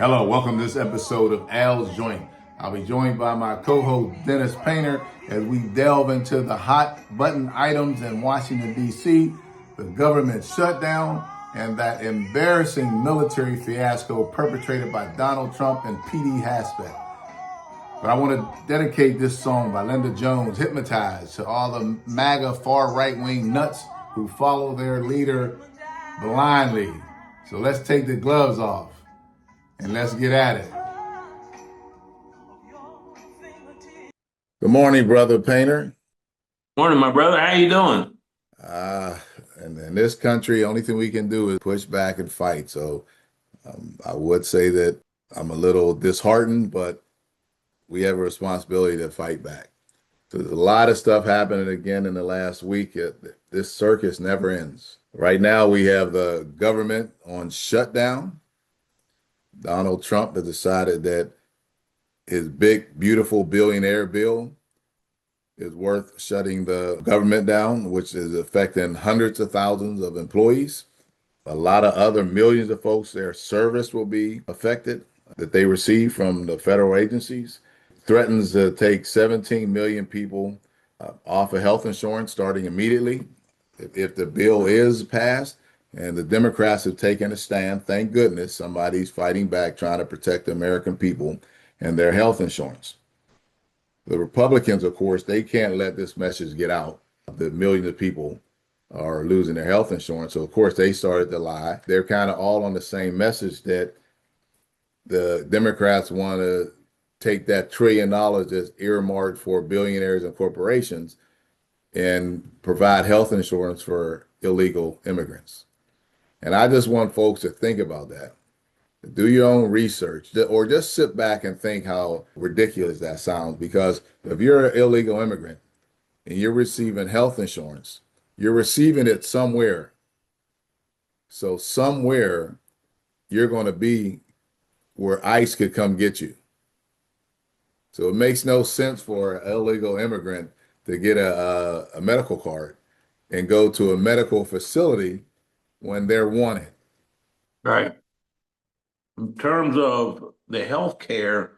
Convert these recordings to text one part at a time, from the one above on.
Hello, welcome to this episode of Al's Joint. I'll be joined by my co-host Dennis Painter as we delve into the hot button items in Washington, D.C., the government shutdown, and that embarrassing military fiasco perpetrated by Donald Trump and P.D. Haspett. But I want to dedicate this song by Linda Jones, Hypnotized, to all the MAGA far right-wing nuts who follow their leader blindly. So let's take the gloves off and let's get at it. Good morning, brother Painter. Morning, my brother. How you doing? And in this country, only thing we can do is push back and fight. So I would say that I'm a little disheartened, but we have a responsibility to fight back. So there's a lot of stuff happening again in the last week. This circus never ends. Right now, we have the government on shutdown. Donald Trump has decided that his big, beautiful billionaire bill is worth shutting the government down, which is affecting hundreds of thousands of employees. A lot of other millions of folks, their service will be affected that they receive from the federal agencies. Threatens to take 17 million people off of health insurance starting immediately if the bill is passed. And the Democrats have taken a stand. Thank goodness somebody's fighting back, trying to protect the American people and their health insurance. The Republicans, of course, they can't let this message get out that millions of people are losing their health insurance. So, of course, they started to lie. They're kind of all on the same message that the Democrats want to take that $1 trillion that's earmarked for billionaires and corporations and provide health insurance for illegal immigrants. And I just want folks to think about that. Do your own research, or just sit back and think how ridiculous that sounds. Because if you're an illegal immigrant and you're receiving health insurance, you're receiving it somewhere. So somewhere you're going to be where ICE could come get you. So it makes no sense for an illegal immigrant to get a medical card and go to a medical facility when they're wanted. Right. In terms of the health care,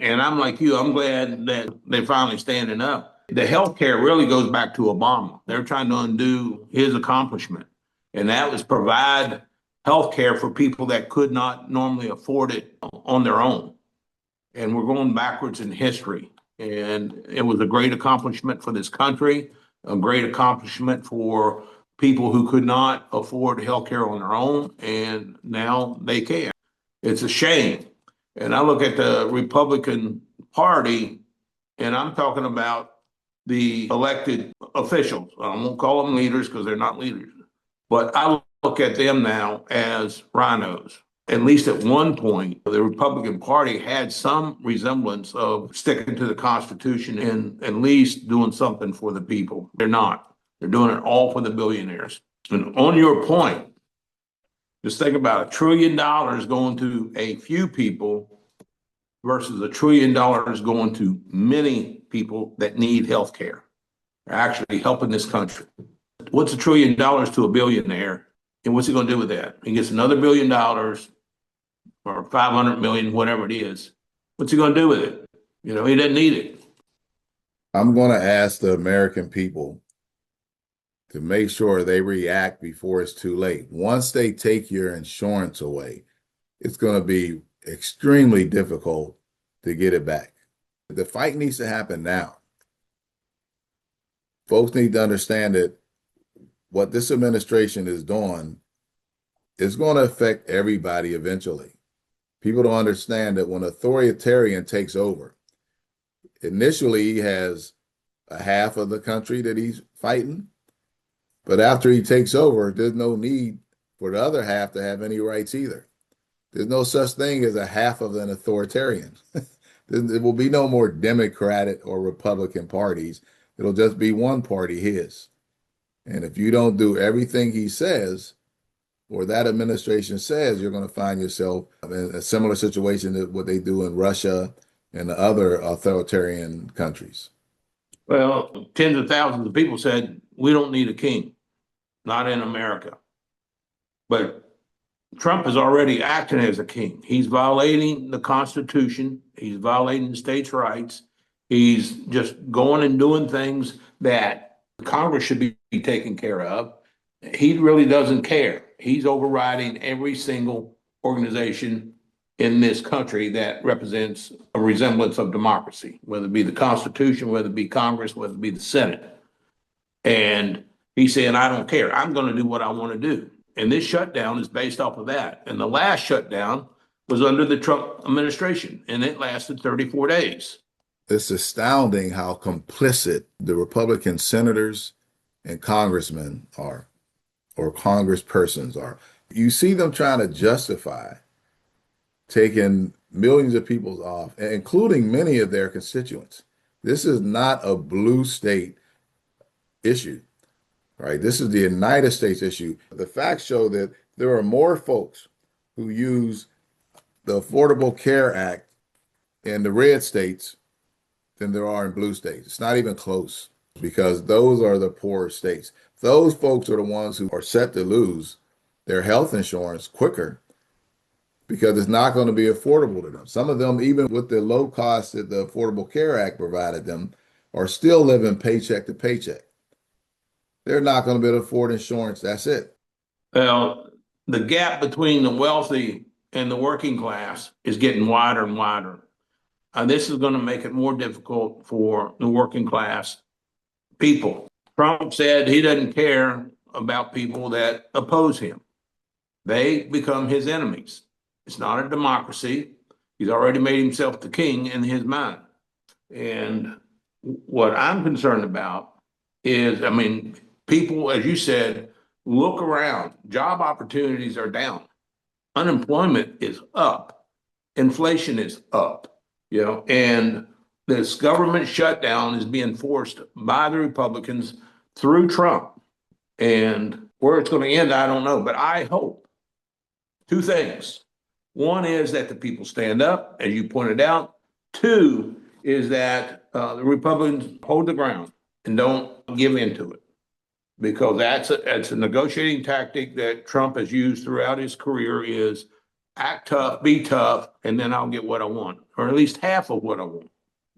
and I'm like you, I'm glad that they're finally standing up. The health care really goes back to Obama. They're trying to undo his accomplishment, and that was provide health care for people that could not normally afford it on their own. And we're going backwards in history. And it was a great accomplishment for this country, a great accomplishment for people who could not afford health care on their own, and now they can. It's a shame. And I look at the Republican Party, and I'm talking about the elected officials. I won't call them leaders because they're not leaders, but I look at them now as rhinos. At least at one point, the Republican Party had some resemblance of sticking to the Constitution and at least doing something for the people. They're not. They're doing it all for the billionaires. And on your point, just think about $1 trillion going to a few people versus $1 trillion going to many people that need health care. They're actually helping this country. What's $1 trillion to a billionaire? And what's he going to do with that? He gets another $1 billion or 500 million, whatever it is. What's he going to do with it? He doesn't need it. I'm going to ask the American people to make sure they react before it's too late. Once they take your insurance away, it's going to be extremely difficult to get it back. The fight needs to happen now. Folks need to understand that what this administration is doing is going to affect everybody eventually. People don't understand that when authoritarian takes over, initially he has a half of the country that he's fighting. But after he takes over, there's no need for the other half to have any rights either. There's no such thing as a half of an authoritarian. There will be no more Democratic or Republican parties. It'll just be one party, his. And if you don't do everything he says, or that administration says, you're going to find yourself in a similar situation to what they do in Russia and the other authoritarian countries. Well, tens of thousands of people said, we don't need a king, not in America. But Trump is already acting as a king. He's violating the Constitution. He's violating states' rights. He's just going and doing things that Congress should be taking care of. He really doesn't care. He's overriding every single organization in this country that represents a resemblance of democracy, whether it be the Constitution, whether it be Congress, whether it be the Senate. And he's saying, I don't care. I'm going to do what I want to do. And this shutdown is based off of that. And the last shutdown was under the Trump administration, and it lasted 34 days. It's astounding how complicit the Republican senators and congressmen are, or congresspersons are. You see them trying to justify taking millions of people off, including many of their constituents. This is not a blue state issue, right? This is the United States issue. The facts show that there are more folks who use the Affordable Care Act in the red states than there are in blue states. It's not even close because those are the poor states. Those folks are the ones who are set to lose their health insurance quicker because it's not going to be affordable to them. Some of them, even with the low cost that the Affordable Care Act provided them, are still living paycheck to paycheck. They're not going to be able to afford insurance. That's it. Well, the gap between the wealthy and the working class is getting wider and wider. This is going to make it more difficult for the working class people. Trump said he doesn't care about people that oppose him. They become his enemies. It's not a democracy. He's already made himself the king in his mind. And what I'm concerned about is, I mean, people, as you said, look around. Job opportunities are down. Unemployment is up. Inflation is up, and this government shutdown is being forced by the Republicans through Trump. And where it's going to end, I don't know. But I hope two things. One is that the people stand up, as you pointed out. Two is that the Republicans hold the ground and don't give into it, because that's a negotiating tactic that Trump has used throughout his career is act tough, be tough, and then I'll get what I want, or at least half of what I want.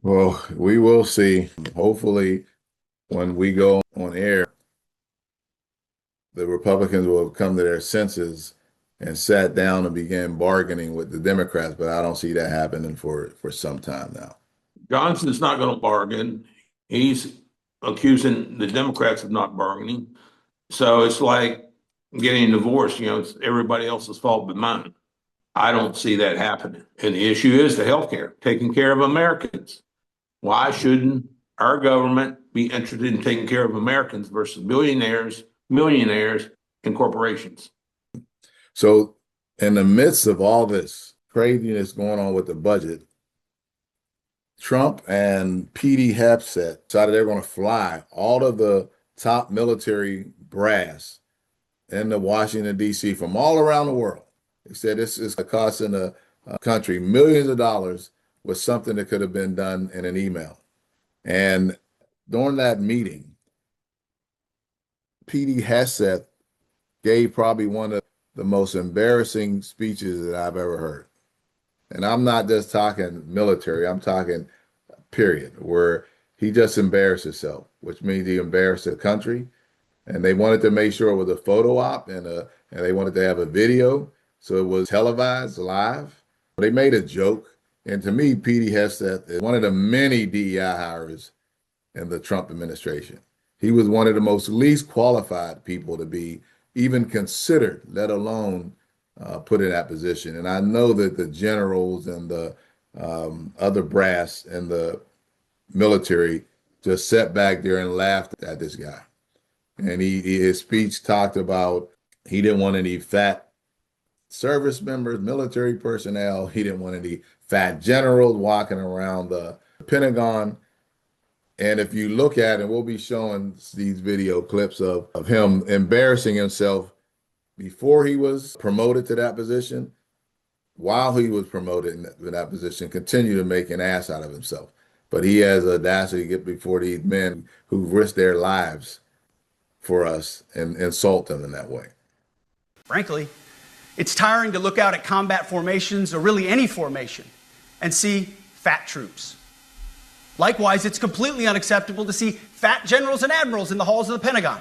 Well, we will see. Hopefully, when we go on air, the Republicans will have come to their senses and sat down and began bargaining with the Democrats, but I don't see that happening for some time now. Johnson's not going to bargain. He's accusing the Democrats of not bargaining. So it's like getting a divorce, it's everybody else's fault but mine. I don't see that happening. And the issue is the healthcare, taking care of Americans. Why shouldn't our government be interested in taking care of Americans versus billionaires, millionaires, and corporations? So in the midst of all this craziness going on with the budget, Trump and Pete Hegseth decided they're going to fly all of the top military brass into Washington, D.C. from all around the world. They said this is costing the country millions of dollars with something that could have been done in an email. And during that meeting, Pete Hegseth gave probably one of the most embarrassing speeches that I've ever heard. And I'm not just talking military, I'm talking period, where he just embarrassed himself, which means he embarrassed the country. And they wanted to make sure it was a photo op and they wanted to have a video. So it was televised live. They made a joke. And to me, Pete Hegseth is one of the many DEI hires in the Trump administration. He was one of the most least qualified people to be even considered, let alone put in that position. And I know that the generals and the other brass in the military just sat back there and laughed at this guy. And his speech talked about he didn't want any fat service members, military personnel. He didn't want any fat generals walking around the Pentagon. And if you look at it, we'll be showing these video clips of him embarrassing himself before he was promoted to that position, while he was promoted in that position, continue to make an ass out of himself. But he has the audacity to get before these men who risk their lives for us and insult them in that way. Frankly, It's tiring to look out at combat formations, or really any formation, and see fat troops. Likewise, it's completely unacceptable to see fat generals and admirals in the halls of the Pentagon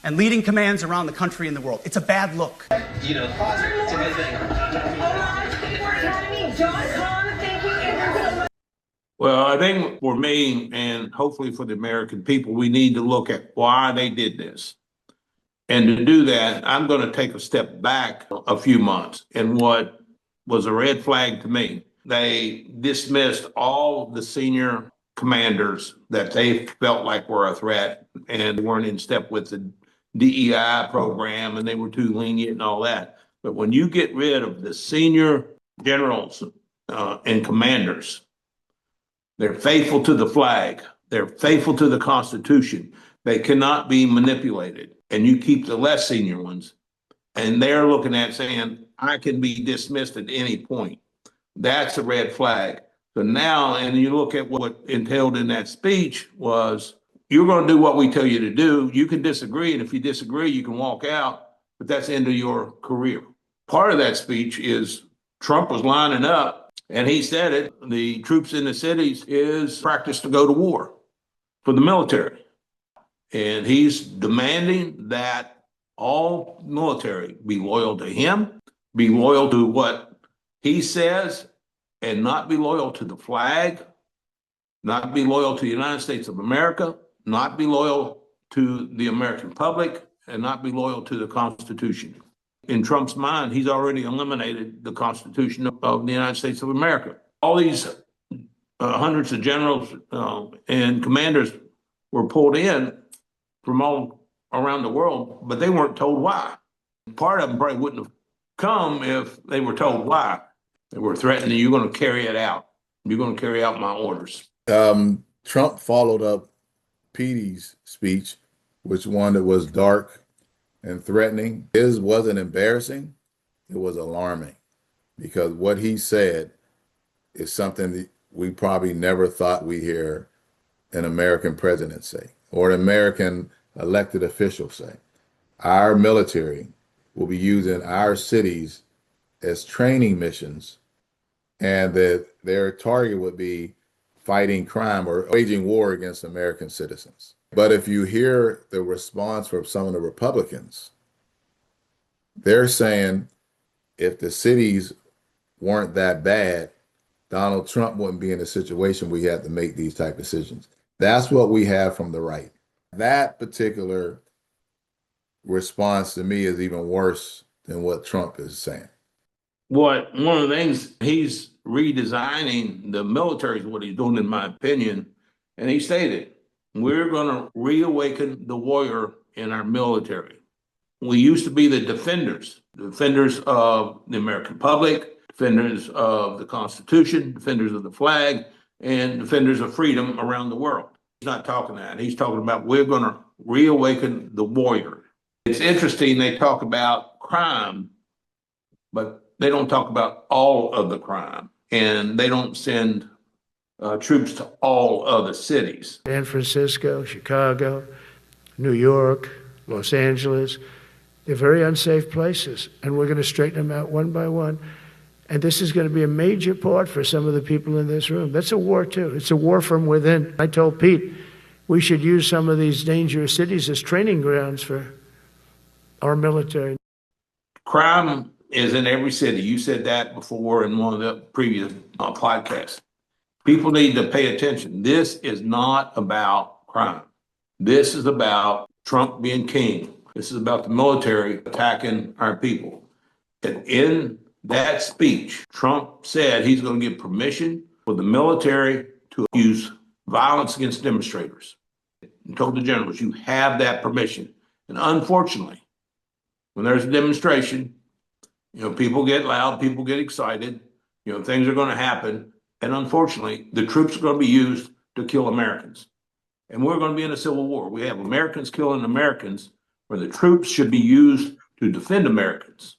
and leading commands around the country and the world. It's a bad look. You know, it's a good thing. Well, I think for me and hopefully for the American people, we need to look at why they did this. And to do that, I'm going to take a step back a few months. And what was a red flag to me, they dismissed all the senior commanders that they felt like were a threat and weren't in step with the DEI program, and they were too lenient and all that. But when you get rid of the senior generals and commanders, they're faithful to the flag, they're faithful to the Constitution, they cannot be manipulated. And you keep the less senior ones, and they're looking at saying, I can be dismissed at any point. That's a red flag. So now, and you look at what entailed in that speech was, you're going to do what we tell you to do. You can disagree, and if you disagree, you can walk out, but that's the end of your career. Part of that speech is Trump was lining up, and he said it, the troops in the cities is practice to go to war for the military. And he's demanding that all military be loyal to him, be loyal to what he says, and not be loyal to the flag, not be loyal to the United States of America, not be loyal to the American public, and not be loyal to the Constitution. In Trump's mind, he's already eliminated the Constitution of the United States of America. All these hundreds of generals and commanders were pulled in from all around the world, but they weren't told why. Part of them probably wouldn't have come if they were told why. They were threatening, you're going to carry it out. You're going to carry out my orders. Trump followed up Petey's speech, which one that was dark and threatening. His wasn't embarrassing, it was alarming, because what he said is something that we probably never thought we'd hear an American president say, or an American elected official say. Our military will be using our cities as training missions, and that their target would be fighting crime or waging war against American citizens. But if you hear the response from some of the Republicans, they're saying if the cities weren't that bad, Donald Trump wouldn't be in a situation where he had to make these type of decisions. That's what we have from the right. That particular response to me is even worse than what Trump is saying. One of the things, he's redesigning the military is what he's doing, in my opinion. And he stated, we're going to reawaken the warrior in our military. We used to be the defenders of the American public, defenders of the Constitution, defenders of the flag, and defenders of freedom around the world. He's not talking that. He's talking about we're going to reawaken the warrior. It's interesting, they talk about crime, but they don't talk about all of the crime, and they don't send troops to all other cities. San Francisco, Chicago, New York, Los Angeles, they're very unsafe places, and we're going to straighten them out one by one. And this is going to be a major part for some of the people in this room. That's a war, too. It's a war from within. I told Pete we should use some of these dangerous cities as training grounds for our military. Crime is in every city. You said that before in one of the previous podcasts. People need to pay attention. This is not about crime. This is about Trump being king. This is about the military attacking our people. And in that speech, Trump said he's going to give permission for the military to use violence against demonstrators. He told the generals, you have that permission. And unfortunately, when there's a demonstration, people get loud, people get excited, things are going to happen. And unfortunately, the troops are going to be used to kill Americans. And we're going to be in a civil war. We have Americans killing Americans, where the troops should be used to defend Americans.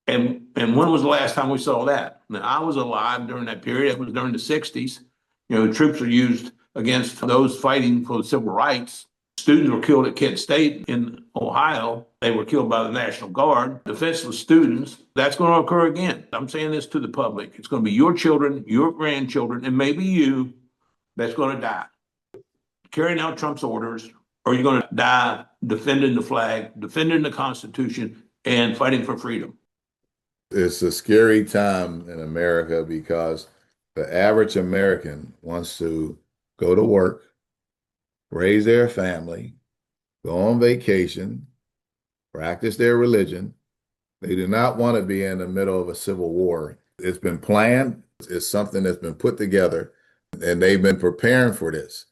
And when was the last time we saw that? Now, I was alive during that period. It was during the 60s. The troops are used against those fighting for civil rights. Students were killed at Kent State in Ohio. They were killed by the National Guard, defenseless students. That's going to occur again. I'm saying this to the public. It's going to be your children, your grandchildren, and maybe you that's going to die carrying out Trump's orders, or you're going to die defending the flag, defending the Constitution, and fighting for freedom. It's a scary time in America because the average American wants to go to work, raise their family, go on vacation, practice their religion. They do not want to be in the middle of a civil war. It's been planned. It's something that's been put together, and they've been preparing for this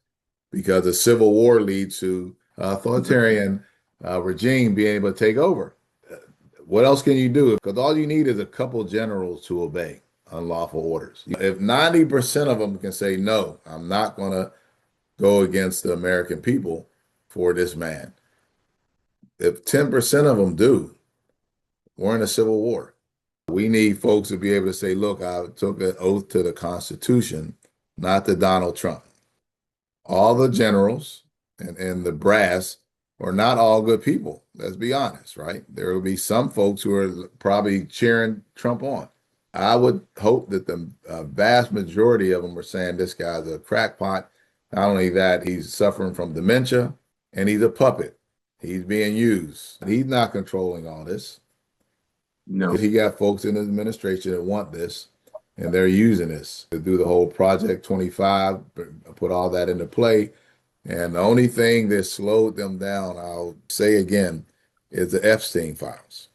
because a civil war leads to authoritarian regime being able to take over. What else can you do? Because all you need is a couple generals to obey unlawful orders. If 90% of them can say, no, I'm not going to go against the American people for this man. If 10% of them do, we're in a civil war. We need folks to be able to say, look, I took an oath to the Constitution, not to Donald Trump. All the generals and the brass are not all good people. Let's be honest, right? There will be some folks who are probably cheering Trump on. I would hope that the vast majority of them are saying this guy's a crackpot. Not only that, he's suffering from dementia and he's a puppet. He's being used. He's not controlling all this. No. He got folks in his administration that want this, and they're using this to do the whole Project 25, put all that into play. And the only thing that slowed them down, I'll say again, is the Epstein files.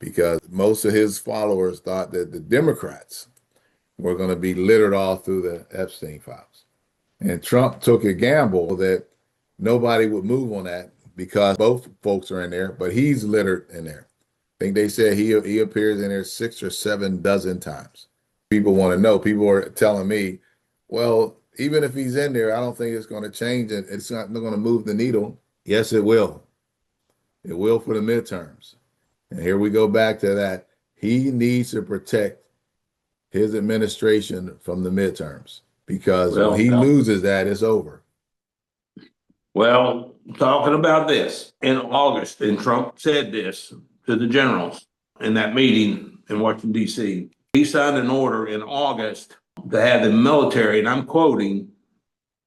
Because most of his followers thought that the Democrats were going to be littered all through the Epstein files. And Trump took a gamble that nobody would move on that because both folks are in there, but he's littered in there. I think they said he appears in there 6 or 7 dozen times. People want to know. People are telling me, well, even if he's in there, I don't think it's going to change it. It's not going to move the needle. Yes, it will. It will for the midterms. And here we go back to that. He needs to protect his administration from the midterms because when he loses that, it's over. Well, talking about this in August, and Trump said this to the generals in that meeting in Washington, D.C. He signed an order in August to have the military, and I'm quoting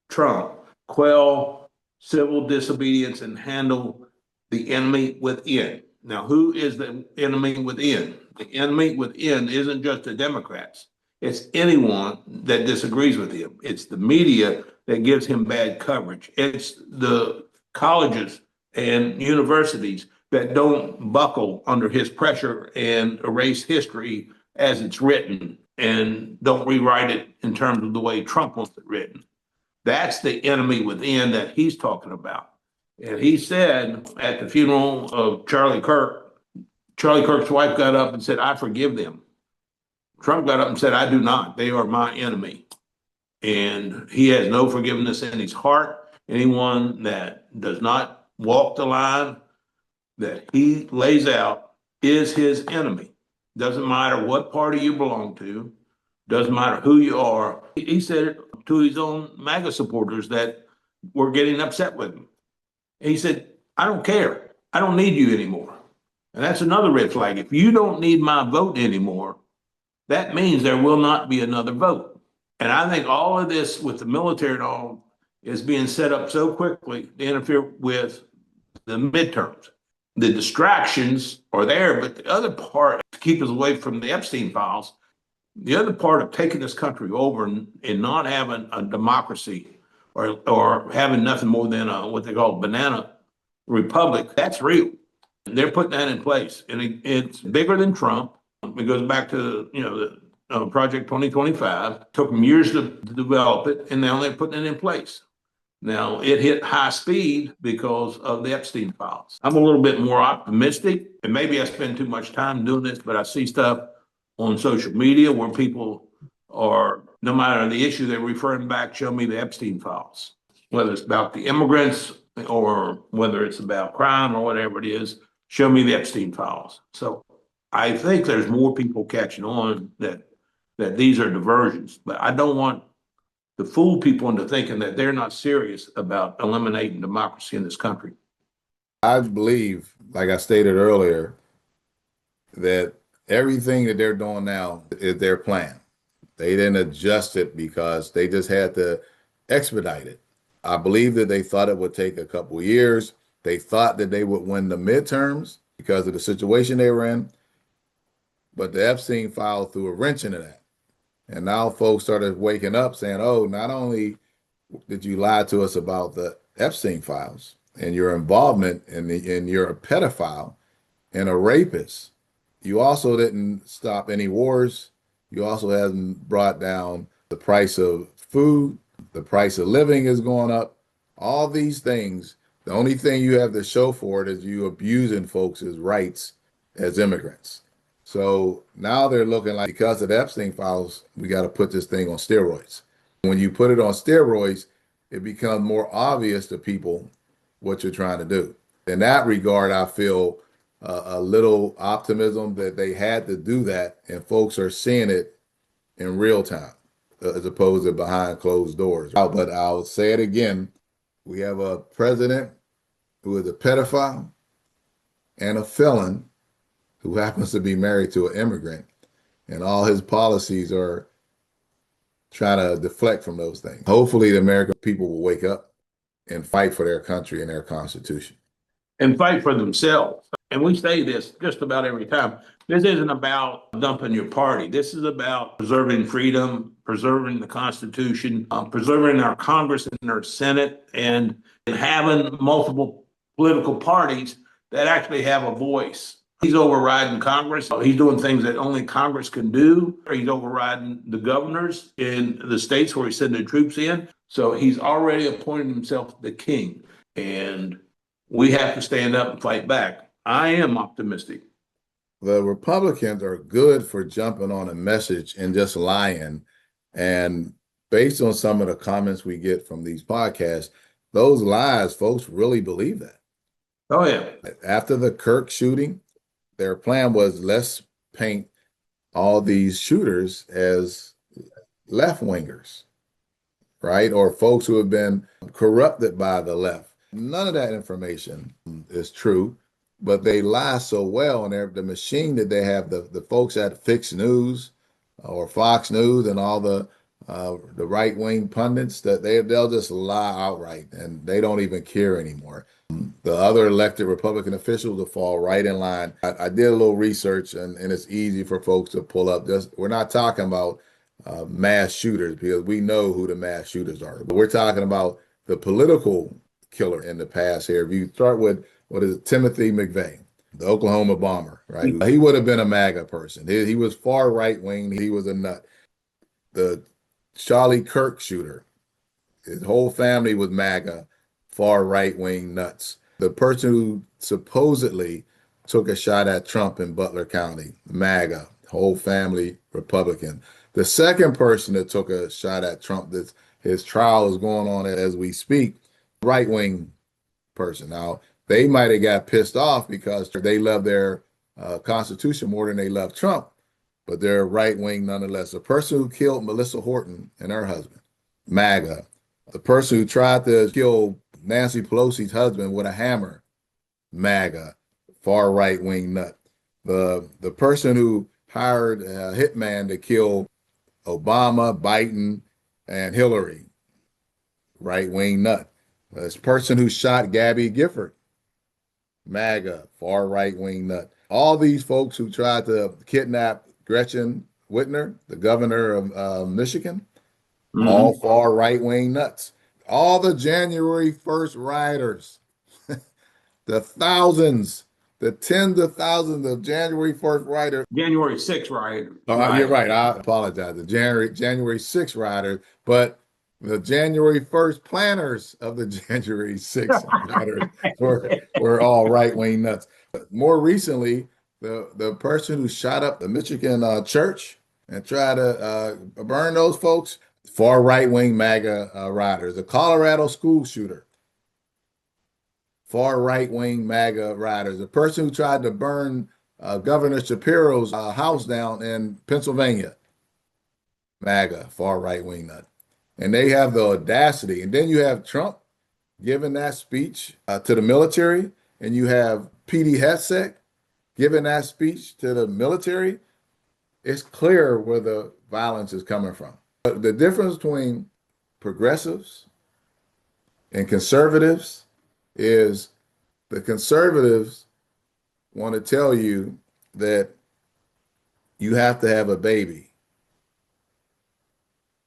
Trump, quell civil disobedience and handle the enemy within. Now, who is the enemy within? The enemy within isn't just the Democrats. It's anyone that disagrees with him. It's the media that gives him bad coverage. It's the colleges and universities that don't buckle under his pressure and erase history as it's written and don't rewrite it in terms of the way Trump wants it written. That's the enemy within that he's talking about. And he said at the funeral of Charlie Kirk, Charlie Kirk's wife got up and said, I forgive them. Trump got up and said, I do not. They are my enemy. And he has no forgiveness in his heart. Anyone that does not walk the line that he lays out is his enemy. Doesn't matter what party you belong to. Doesn't matter who you are. He said it to his own MAGA supporters that were getting upset with him. He said, I don't care. I don't need you anymore. And that's another red flag. If you don't need my vote anymore, that means there will not be another vote. And I think all of this with the military and all is being set up so quickly to interfere with the midterms. The distractions are there, but the other part to keep us away from the Epstein files, the other part of taking this country over and not having a democracy or having nothing more than what they call banana republic, that's real. They're putting that in place, and it's bigger than Trump. It goes back to the Project 2025. Took them years to develop it, and now they're putting it in place. Now, it hit high speed because of the Epstein files. I'm a little bit more optimistic, and maybe I spend too much time doing this, but I see stuff on social media where people are, no matter the issue, they're referring back, show me the Epstein files. Whether it's about the immigrants or whether it's about crime or whatever it is, show me the Epstein files. So I think there's more people catching on that these are diversions, but I don't want to fool people into thinking that they're not serious about eliminating democracy in this country. I believe, like I stated earlier, that everything that they're doing now is their plan. They didn't adjust it because they just had to expedite it. I believe that they thought it would take a couple of years. They thought that they would win the midterms because of the situation they were in. But the Epstein file threw a wrench into that. And now folks started waking up saying, oh, not only did you lie to us about the Epstein files and your involvement in you're a pedophile and a rapist, you also didn't stop any wars. You also haven't brought down the price of food. The price of living is going up. All these things, the only thing you have to show for it is you abusing folks' rights as immigrants. So now they're looking like, because of the Epstein files, we got to put this thing on steroids. When you put it on steroids, it becomes more obvious to people what you're trying to do. In that regard, I feel a little optimism that they had to do that, and folks are seeing it in real time as opposed to behind closed doors. But I'll say it again. We have a president who is a pedophile and a felon who happens to be married to an immigrant, and all his policies are trying to deflect from those things. Hopefully the American people will wake up and fight for their country and their constitution. And fight for themselves. And we say this just about every time. This isn't about dumping your party. This is about preserving freedom, preserving the Constitution, preserving our Congress and our Senate, and having multiple political parties that actually have a voice. He's overriding Congress. He's doing things that only Congress can do. He's overriding the governors in the states where he's sending troops in. So he's already appointed himself the king. And we have to stand up and fight back. I am optimistic. The Republicans are good for jumping on a message and just lying. And based on some of the comments we get from these podcasts, those lies, folks really believe that. Oh, yeah. After the Kirk shooting, their plan was, let's paint all these shooters as left wingers, right? Or folks who have been corrupted by the left. None of that information is true, but they lie so well. And the machine that they have, the folks at Fix News or Fox News and all the right-wing pundits, that they'll just lie outright, and they don't even care anymore. The other elected Republican officials will fall right in line. I did a little research, and it's easy for folks to pull up. We're not talking about mass shooters, because we know who the mass shooters are. But we're talking about the political killer in the past here. If you start with, what is it, Timothy McVeigh, the Oklahoma bomber, right? He would have been a MAGA person. He was far right-wing. He was a nut. The Charlie Kirk shooter, his whole family was MAGA, far right-wing nuts. The person who supposedly took a shot at Trump in Butler County, MAGA, whole family Republican. The second person that took a shot at Trump, that his trial is going on as we speak, right-wing person. Now, they might have got pissed off because they love their Constitution more than they love Trump, but they're right-wing nonetheless. The person who killed Melissa Horton and her husband, MAGA. The person who tried to kill Nancy Pelosi's husband with a hammer, MAGA, far right-wing nut. The person who hired a hitman to kill Obama, Biden, and Hillary, right-wing nut. This person who shot Gabby Gifford, MAGA, far right-wing nut. All these folks who tried to kidnap Gretchen Whitmer, the governor of Michigan, all far right-wing nuts. All the January 1st rioters, the thousands, the tens of thousands of January 1st rioters. January 6th riot. Oh, you're right. I apologize. The January 6th rioters, but the January 1st planners of the January 6th rioters were all right-wing nuts. More recently, the person who shot up the Michigan church and tried to burn those folks, far right-wing MAGA rioters. The Colorado school shooter, far right-wing MAGA rioters. The person who tried to burn Governor Shapiro's house down in Pennsylvania, MAGA, far right-wing nut. And they have the audacity. And then you have Trump giving that speech to the military, and you have PD Hegseth giving that speech to the military. It's clear where the violence is coming from. But the difference between progressives and conservatives is the conservatives want to tell you that you have to have a baby.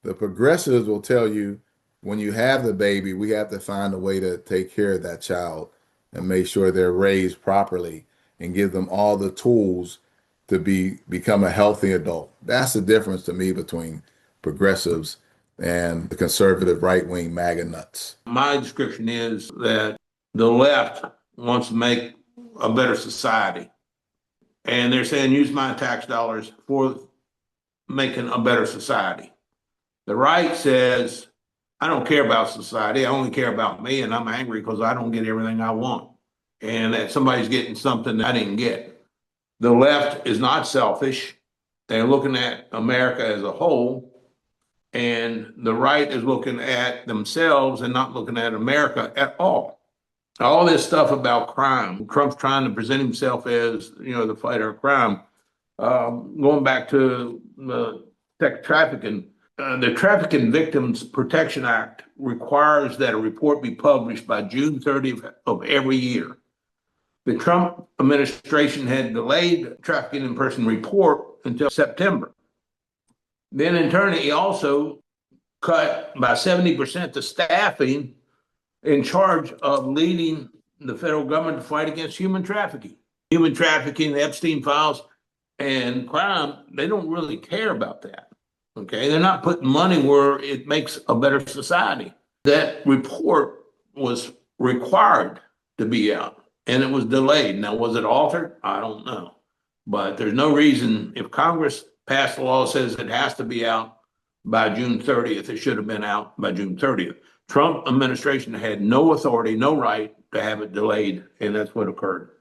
The progressives will tell you when you have the baby, we have to find a way to take care of that child and make sure they're raised properly and give them all the tools to become a healthy adult. That's the difference to me between progressives and the conservative right-wing MAGA nuts. My description is that the left wants to make a better society. And they're saying use my tax dollars for making a better society. The right says, I don't care about society. I only care about me, and I'm angry because I don't get everything I want, and that somebody's getting something that I didn't get. The left is not selfish. They're looking at America as a whole, and the right is looking at themselves and not looking at America at all. All this stuff about crime, Trump's trying to present himself as, the fighter of crime. Going back to the trafficking, the Trafficking Victims Protection Act requires that a report be published by June 30th of every year. The Trump administration had delayed the trafficking in person report until September. Then in turn, he also cut by 70% the staffing in charge of leading the federal government to fight against human trafficking. Human trafficking, the Epstein files, and crime, they don't really care about that. Okay, they're not putting money where it makes a better society. That report was required to be out, and it was delayed. Now, was it altered? I don't know. But there's no reason, if Congress passed a law that says it has to be out by June 30th, it should have been out by June 30th. Trump administration had no authority, no right to have it delayed, and that's what occurred.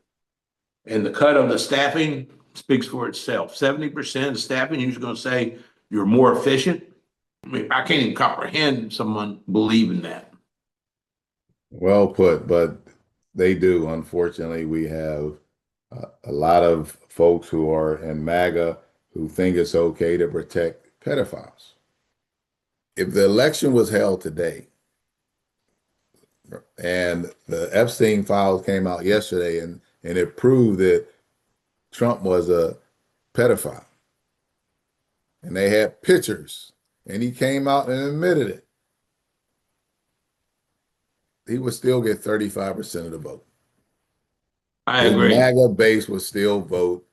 And the cut of the staffing speaks for itself. 70% of staffing, you're just going to say you're more efficient? I mean, I can't even comprehend someone believing that. Well put, but they do. Unfortunately, we have a lot of folks who are in MAGA who think it's okay to protect pedophiles. If the election was held today and the Epstein files came out yesterday and it proved that Trump was a pedophile, and they had pictures, and he came out and admitted it, he would still get 35% of the vote. I agree. The MAGA base would still vote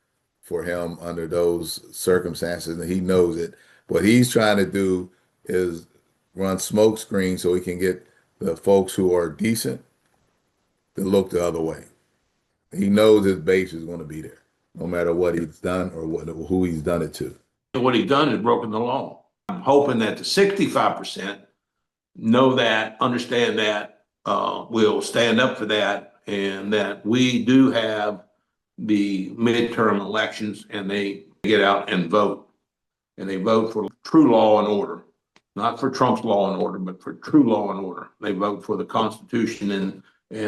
for him under those circumstances, and he knows it. What he's trying to do is run smoke screens so he can get the folks who are decent to look the other way. He knows his base is going to be there, no matter what he's done or who he's done it to. What he's done is broken the law. I'm hoping that the 65% know that, understand that, will stand up for that, and that we do have the midterm elections and they get out and vote. And they vote for true law and order, not for Trump's law and order, but for true law and order. They vote for the Constitution and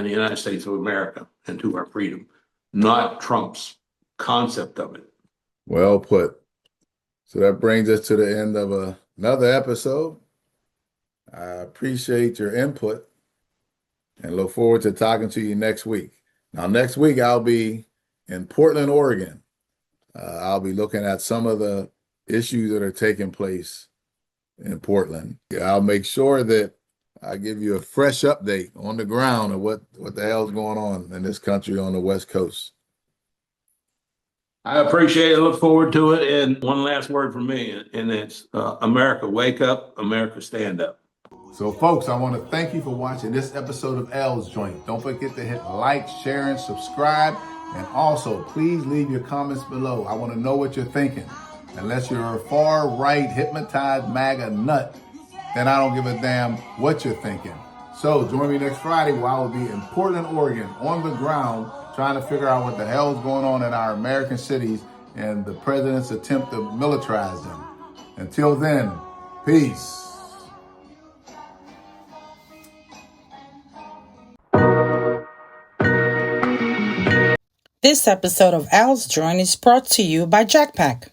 the United States of America and to our freedom, not Trump's concept of it. Well put. So that brings us to the end of another episode. I appreciate your input and look forward to talking to you next week. Now, next week, I'll be in Portland, Oregon. I'll be looking at some of the issues that are taking place in Portland. I'll make sure that I give you a fresh update on the ground of what the hell's going on in this country on the West Coast. I appreciate it. Look forward to it. And one last word from me, and it's America, wake up, America, stand up. So, folks, I want to thank you for watching this episode of L's Joint. Don't forget to hit like, share, and subscribe. And also, please leave your comments below. I want to know what you're thinking. Unless you're a far-right, hypnotized MAGA nut, then I don't give a damn what you're thinking. So, join me next Friday where I will be in Portland, Oregon, on the ground, trying to figure out what the hell is going on in our American cities and the president's attempt to militarize them. Until then, peace. This episode of Al's Joint is brought to you by Jackpack.